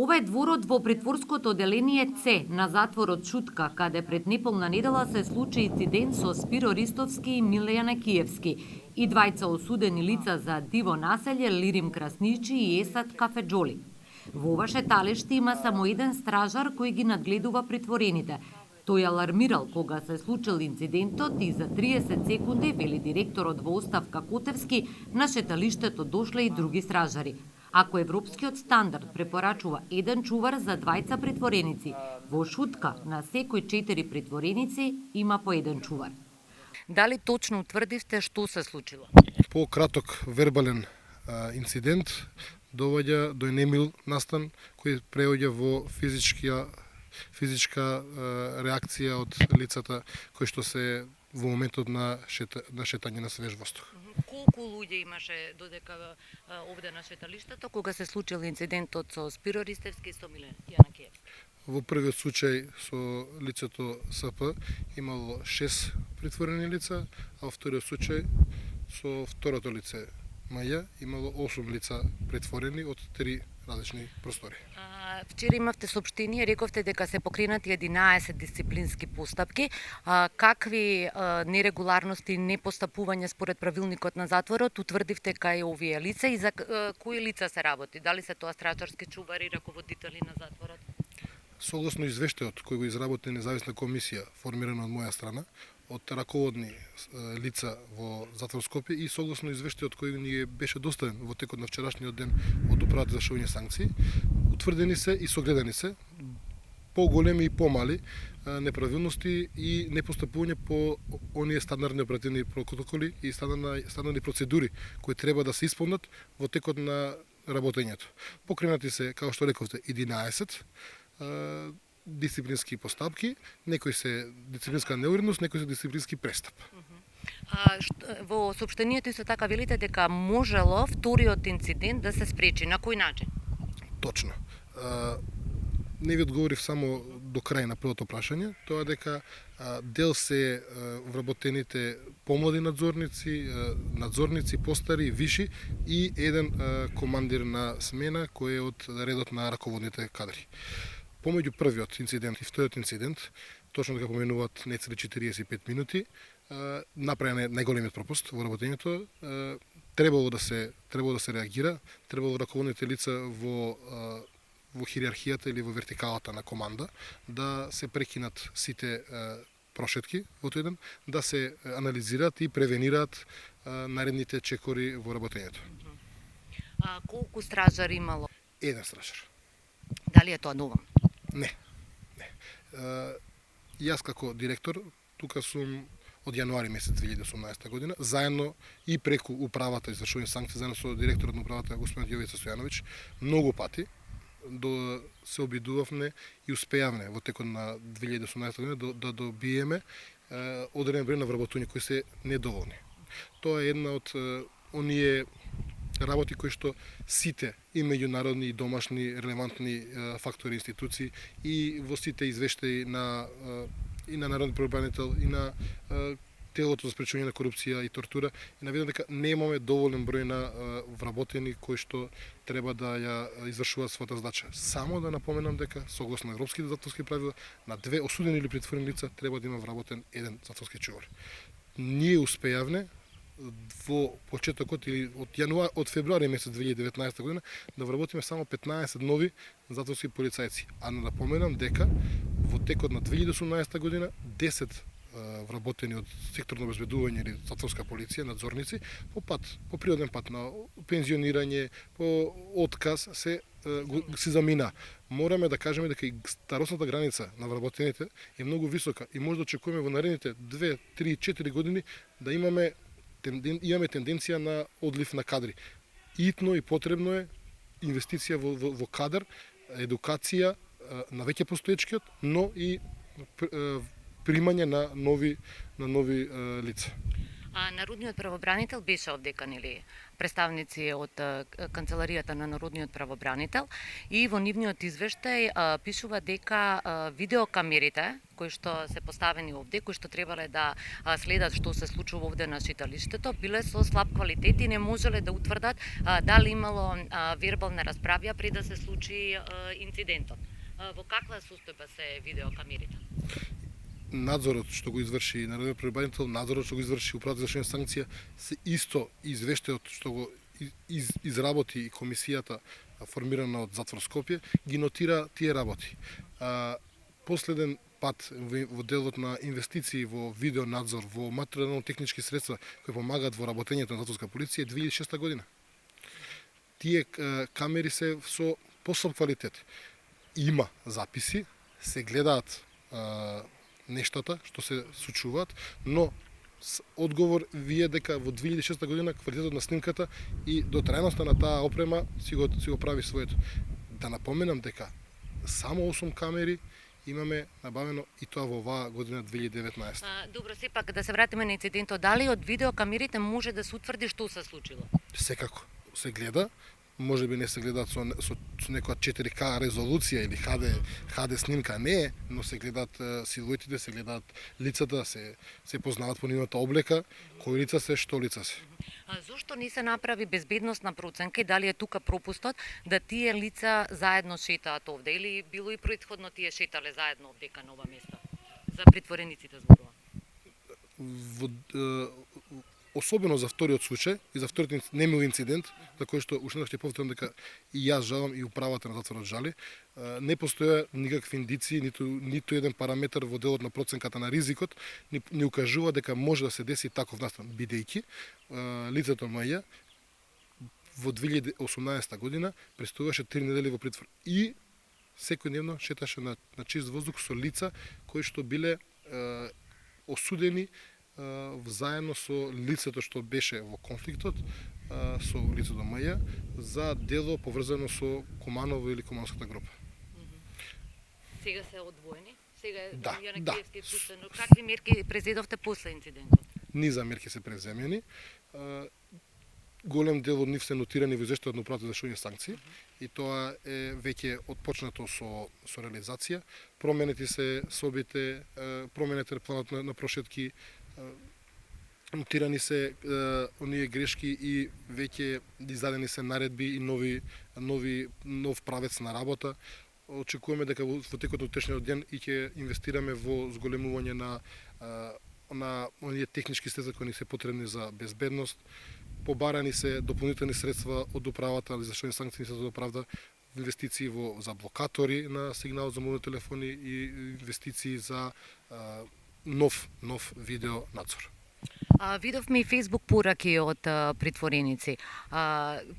Ова е дворот во притворското оделение С на затворот Шутка, каде пред неполна недела се случи инцидент со Спиро Ристовски и Милјана Киевски и двајца осудени лица за диво населје Лирим Красничи и Есат Кафеджоли. Во ова шеталиште има само еден стражар кој ги надгледува притворените. Тој алармирал кога се случил инцидентот и за 30 секунди, вели директорот во оставка Котевски, на шеталиштето дошле и други стражари. Ако европскиот стандард препорачува еден чувар за двајца притвореници, во Шутка на секој 4 притвореници има по еден чувар. Дали точно утврдивте што се случило? По краток вербален инцидент доваѓа до немил настан кој преоѓа во физичка реакција од лицата кои што се во моментот на шетање на свеж воздух. Колку луѓе имаше додека овде на шеталиштето кога се случил инцидентот со Спиро Ристевски и со Милјана Киевски? Во првиот случај со лицето СП имало 6 притворени лица, а во вториот случај со второто лице Маја имало 8 лица притворени од 3 различни простори. Вчера имавте соопштение, рековте дека се покренати 11 дисциплински постапки. Какви нерегуларности и непостапувања според правилникот на затворот утврдивте кај овие лица и за кои лица се работи? Дали се тоа стражарски чувари, раководители на затворот? Согласно извештајот кој го изработи независна комисија формирана од моја страна, од раководни лица во затвор Скопје и согласно извештајот кој ни беше доставен во текот на вчерашниот ден од управата за извршување санкции, утврдени се и согледани се поголеми и помали неправилности и непостапување по оние стандардни оперативни протоколи и стандардни процедури кои треба да се исполнат во текот на работењето. Покренати се, како што рековте, 11 дисциплински постапки, некои се дисциплинска неуредност, некои се дисциплински престап. Во соопштението исто така велите дека можело вториот инцидент да се спречи. На кој начин? Точно. Не ви одговорив само до крај на првото прашање, тоа дека дел се вработените помлади надзорници, постари, виши и еден командир на смена кој е од редот на раководните кадри. Помеѓу првиот инцидент и вториот инцидент, точно дека поменуваат нецели 45 минути, направен е најголемиот пропуст во работењето. Требало да се реагира, требало раководните лица во хиерархијата или во вертикалата на команда да се прекинат сите прошетки во тој ден, да се анализираат и превенираат наредните чекори во работењето. Колку стражари имало? Еден стражар. Дали е тоа доволно? Не. Јас како директор тука сум од јануари месец 2018 година, заедно и преку управата извршување санкции, заедно со директорот на управата господин Јовица Стојановиќ, многу пати се обидувавме и успеавме во текот на 2018 година да добиеме одреден број на вработувања кои се недоволни. Тоа е една од оние работи кои што сите и меѓународни и домашни релевантни фактори и институции и во сите извештаи и на народен правобранител и на телото за спречување на корупција и тортура и наведам дека немаме доволен број на вработени кои што треба да ја извршуваат својата задача. Само да напоменам дека согласно европските затворски правила на 2 осудени или притворени лица треба да има вработен еден затворски чувар. Ние успеавме во почетокот или од февруари месец 2019 година да вработиме само 15 нови затворски полицајци. А да напоменам дека во текот на 2018 година 10 вработени од секторно обезбедување или затворска полиција, надзорници, по природен пат на пензионирање, по отказ се замина. Мораме да кажеме дека и старосната граница на вработените е многу висока и може да очекуваме во наредните 2, 3, 4 години да имаме тенденција на одлив на кадри. Итно и потребно е инвестиција во кадар, едукација на веќе постоечкиот, но и примање на нови лица. Народниот правобранител беше овдекан или представници од канцеларијата на Народниот правобранител и во нивниот извештај пишува дека видеокамерите кои што се поставени овде, кои што требале да следат што се случува овде на читалиштето, биле со слаб квалитет и не можеле да утврдат дали имало вербална расправја пред да се случи инцидентот. Во каква состојба се видеокамерите? Надзорот што го изврши Народниот правобранител, надзорот што го изврши Управата за извршување санкција, се исто извештајот што го изработи комисијата формирана од Затвор Скопје, ги нотира тие работи. Последен пат во делот на инвестиции во видеонадзор, во материјално-технички средства кои помагаат во работењето на затворска полиција 2006 година. Тие камери се со послаб квалитет. Има записи, се гледаат нештата што се случуваат, но одговор вие дека во 2006 година квалитетот на снимката и дотрајноста на таа опрема си го прави своето. Да напоменам дека само 8 камери имаме набавено и тоа во оваа година 2019. Добро, сепак да се вратиме на инцидентот. Дали од видеокамерите може да се утврди што се случило? Секако се гледа, може би не се гледаат со некоја 4К резолуција или HD снимка, не е, но се гледаат силуетите, се гледаат лицата, се познават по нивната облека, кои лица се, што лица се. Зошто не се направи безбедносна проценка и дали е тука пропустот да тие лица заедно шетаат овде или било и претходно тие шетале заедно овдека на ова место? За притворениците зборува. Особено за вториот случај и за вториот немил инцидент, за кој што уште ќе повторам дека и јас жалам и управата на затворот жали, не постоја никакви индиции, ниту еден параметар во делот на проценката на ризикот ни укажува дека може да се деси таков настан, бидејќи лицето Маја во 2018 година престојуваше 3 недели во притвор и секојдневно шеташе на чист воздух со лица кои што биле осудени заедно со лицето што беше во конфликтот, со лицето Маја, за дело поврзано со Куманово или Кумановската група. Сега се одвоени? Сега Да. Киевски пуштен. Какви мерки презедовте после инцидентот? Низа мерки се преземени. Голем дел од нив се нотирани во извештајот на Управата за извршување санкции и тоа е веќе отпочнато со реализација. Променети се собите, променет е планот на прошетки, нотирани се оние грешки и веќе издадени се наредби и нов правец на работа. Очекуваме дека во текот на утрешниот ден и ќе инвестираме во зголемување на оние технички средства кои ни се потребни за безбедност. Побарани се дополнителни средства од Управата за извршување санкции за правда, инвестиции за блокатори на сигнал за мобилни телефони и инвестиции за нов видео надзор. Видовме и фейсбук пораки од притвореници.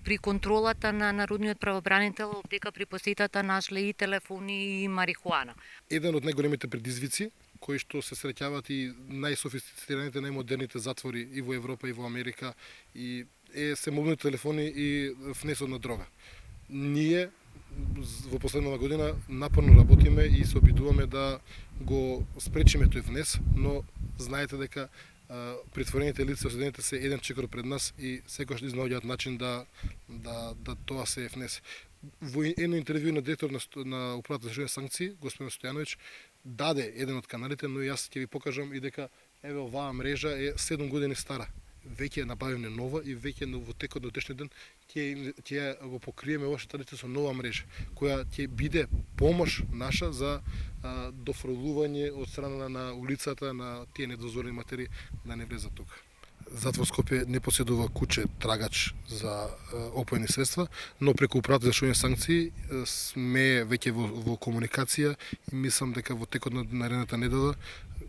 При контролата на Народниот правобранител дека при посетата нашле и телефони и марихуана. Еден од најголемите предизвици кои што се среќаваат и најсофистицираните, најмодерните затвори и во Европа и во Америка и се мобилни телефони и внесот на дрога. Ние во последната година напорно работиме и се обидуваме да го спречиме тој внес, но знаете дека притворените лица осудените се еден чекор пред нас и секогаш изнаоѓаат начин да тоа се внесе. Во едно интервју на директор на Управата за извршување санкции, господин Стојановиќ, даде еден од каналите, но јас ќе ви покажам и дека еве оваа мрежа е 7 години стара. Веќе е набавена нова и веќе во текот на утрешниот ден ќе го покриеме ова шеталиште со нова мрежа, која ќе биде помош наша за дофрлување од страна на улицата на тие недозволени материи да не влезат тука. Затвор Скопје не поседува куче трагач за опојни средства, но преку Управата за извршување санкции сме веќе во комуникација и мислам дека во текот на наредната недела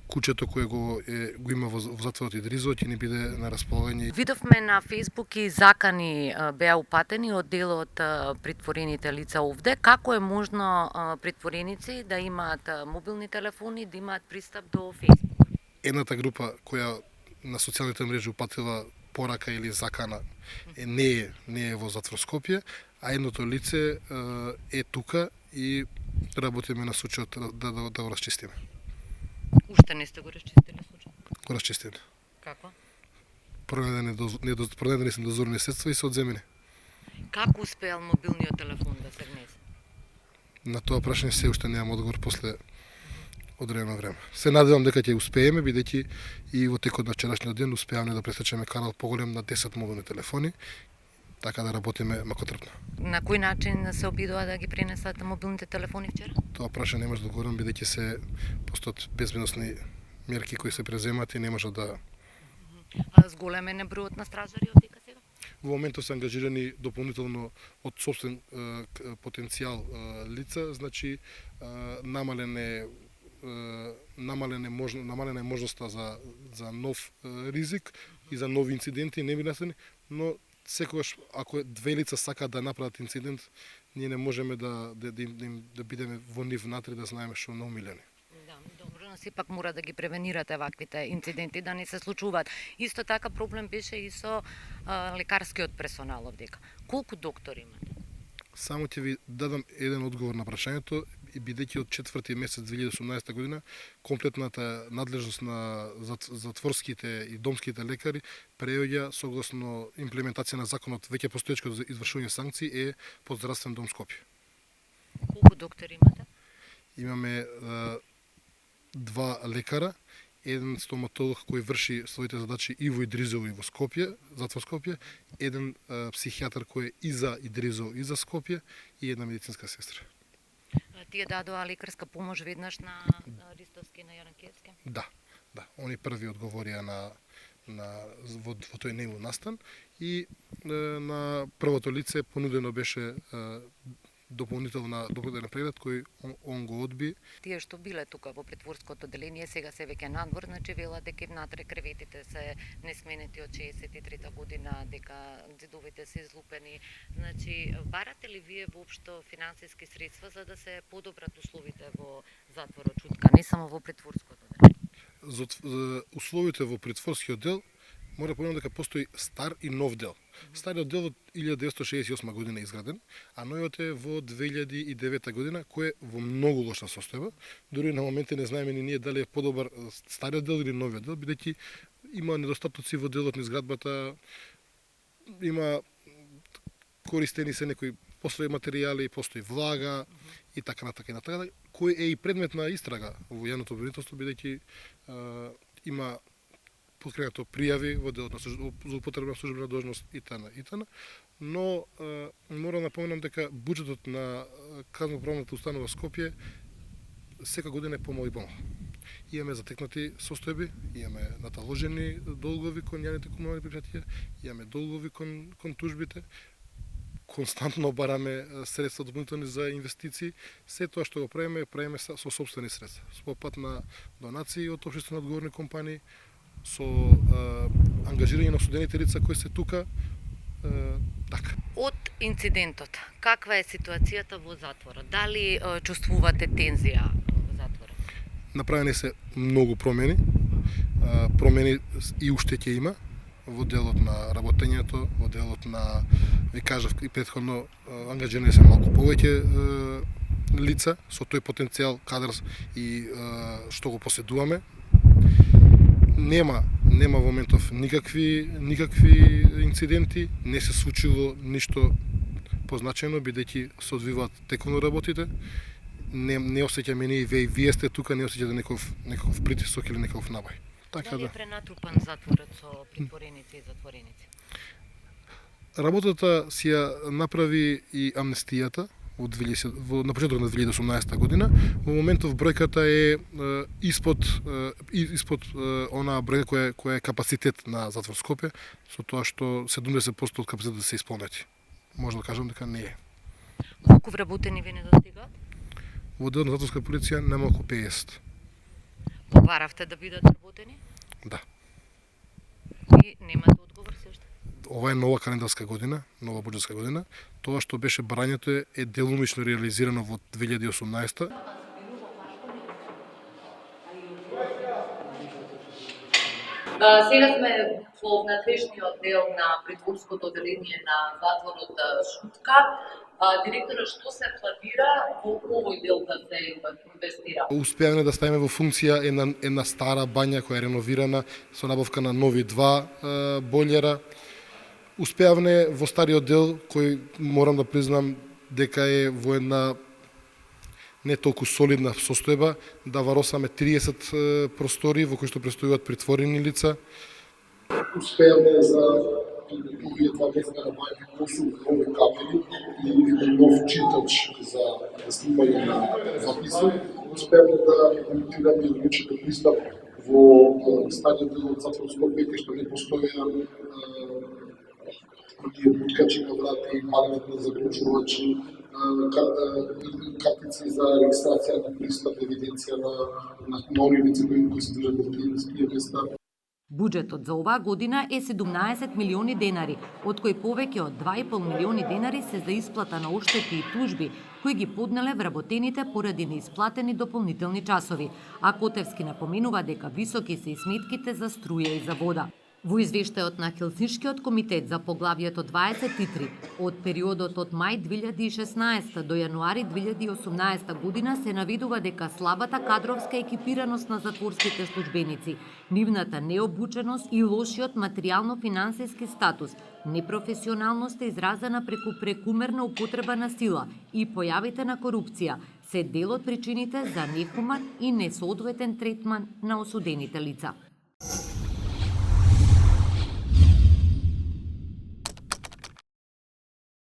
кучето кое го има во затворот Идризо ќе ни биде на располагање. Видовме на Фейсбук и закани беа упатени од дел од притворените лица овде. Како е можно притвореници да имаат мобилни телефони, да имаат пристап до Фейсбук? Едната група која на социјалните мрежи упатила порака или закана не е во Затвор Скопје, а едното лице е тука и работиме на случајот да го расчистиме. Уште не сте го расчистили случајот? Го расчистиме. Како? Пронедени се дозорни средства и се одземени. Како успеал мобилниот телефон да се внесе? На тоа прашање се уште немам одговор после одредено време. Се надевам дека ќе успееме, бидејќи и во текот на вчерашниот ден успеавме да пресечеме канал поголем на 10 мобилни телефони, така да работиме макотрпно. На кој начин се обидува да ги пренесат мобилните телефони вчера? Тоа прашање не може да одговорам, бидејќи се постојат безбедносни мерки кои се преземат и не може да... Зголемен е бројот на стражари овдека сега? Во моментот се ангажирани дополнително од собствен потенцијал лица, значи намалена е можноста за нов ризик и за нови инциденти не би настани, но секогаш ако две лица сакаат да направат инцидент, ние не можеме да бидеме во нив внатре да знаеме што на умилени. Да, добро, но сепак мора да ги превенирате ваквите инциденти да не се случуваат. Исто така проблем беше и со лекарскиот персонал овдека. Колку доктори имате? Само ќе ви дадам еден одговор на прашањето, бидејќи од 4 месец 2018 година комплетната надлежност на затворските и домските лекари преоѓа согласно имплементација на законот веќе постоечко за извршување санкции е под здравствен дом Скопје. Колку доктори имате? Имаме 2 лекара, еден стоматолог кој врши своите задачи и во Идризово и во Скопје, затвор Скопје, еден психијатар кој е и за Идризово и за Скопје и една медицинска сестра. Тие дадоа лекарска помош веднаш на Ристовски и на Јанакиевски? Да. Они први одговорија во тој нејмов настан и на првото лице понудено беше дополнителен преглед кој он го одби. Тие што биле тука во претворското одделение сега се веќе надвор, значи велат дека внатре креветите се несменети од 63-та година, дека ѕидовите се излупени. Значи барате ли вие воопшто финансиски средства за да се подобрат условите во затворот Чутка, не само во претворското одделение? За условите во претворскиот дел мора да дека постои стар и нов дел. Стариот дел од 1968 година е изграден, а новиот е во 2009 година, кој е во многу лоша состојба. Дури на моменти не знаеме ни ние дали е подобар стариот дел или новиот дел, бидејќи има недостатоци во делот на изградбата, има користени се некои постои материјали, постои влага и така натака, кој е и предмет на истрага во јавното обвинителство, бидејќи има подкренато пријави во делот на злоупотреба на службена должност и тана. Но мора да напоменам дека буџетот на казноправната установа Скопје сека година е помал и помал. Имаме затекнати состојби, имаме наталожени долгови кон јавните комунални предпријатија, имаме долгови кон тужбите, константно бараме средства дополнителни за инвестиции. Се тоа што го правиме со сопствени средства, со пат на донации од општествено одговорни компании, со ангажирање на осудените лица кои се тука. Така. Од инцидентот, каква е ситуацијата во затворот? Дали чувствувате тензија во затворот? Направени се многу промени. Промени и уште ќе има во делот на работењето, во делот на, ви кажав и претходно, ангажирани се малку повеќе лица со тој потенцијал кадар и што го поседуваме. Нема во моментов никакви инциденти, не се случило ништо позначено, бидејќи се одвиваат теконо работите. Не осеќаме ние, вие сте тука, не осеќате некаков притисок или некаков набај. Така Дали да. е пренатрупан затворот со притвореници и затвореници? Работата си ја направи и амнестијата на почеток на 2018 година. Во моментов бројката е испод онаа бројка која е капацитет на затвор Скопје, со тоа што 70% од капацитетот да се исполнети. Може да кажам дека не е. Колку вработени ви недостигаат? Во делот на затворска полиција немалку 50. Побаравте да бидат вработени? Да. И немате одговор се уште? Ова е нова календарска година, нова буџетска година. Тоа што беше барањето е делумично реализирано во 2018. Сега сме во надлежниот дел на притворското одделение на затворот Шутка. Директоре, што се планира во овој дел да се инвестира? Успеавме да ставиме во функција една стара бања која е реновирана со набавка на нови 2 бољера. Успеавме во стариот дел, кој морам да признам дека е во една не толку солидна состојба, да варосаме 30 простори во кои што престојуваат притворени лица. Успеавме за овие 2 месеца да набавиме 8 нови камери и еден нов читач за снимање на записи. Успеавме да имплементираме ручен пристап во стариот дел од затворско пеќе што не постоја оние буткачи на врата и магнетни заклучувачи, картици за регистрација на пристап, евиденција на нови лица кои се држат во тие места. Буџетот за оваа година е 17 милиони денари, од кои повеќе од 2,5 милиони денари се за исплата на оштети и тужби, кои ги поднеле вработените поради неисплатени дополнителни часови, а Котевски напоменува дека високи се и сметките за струја и за вода. Во извештајот на Хелсиншкиот комитет за поглавието 23 од периодот од мај 2016 до јануари 2018 година се наведува дека слабата кадровска екипираност на затворските службеници, нивната необученост и лошиот материјално-финансиски статус, непрофесионалноста изразена преку прекумерна употреба на сила и појавите на корупција се дел од причините за нехуман и несоодветен третман на осудените лица.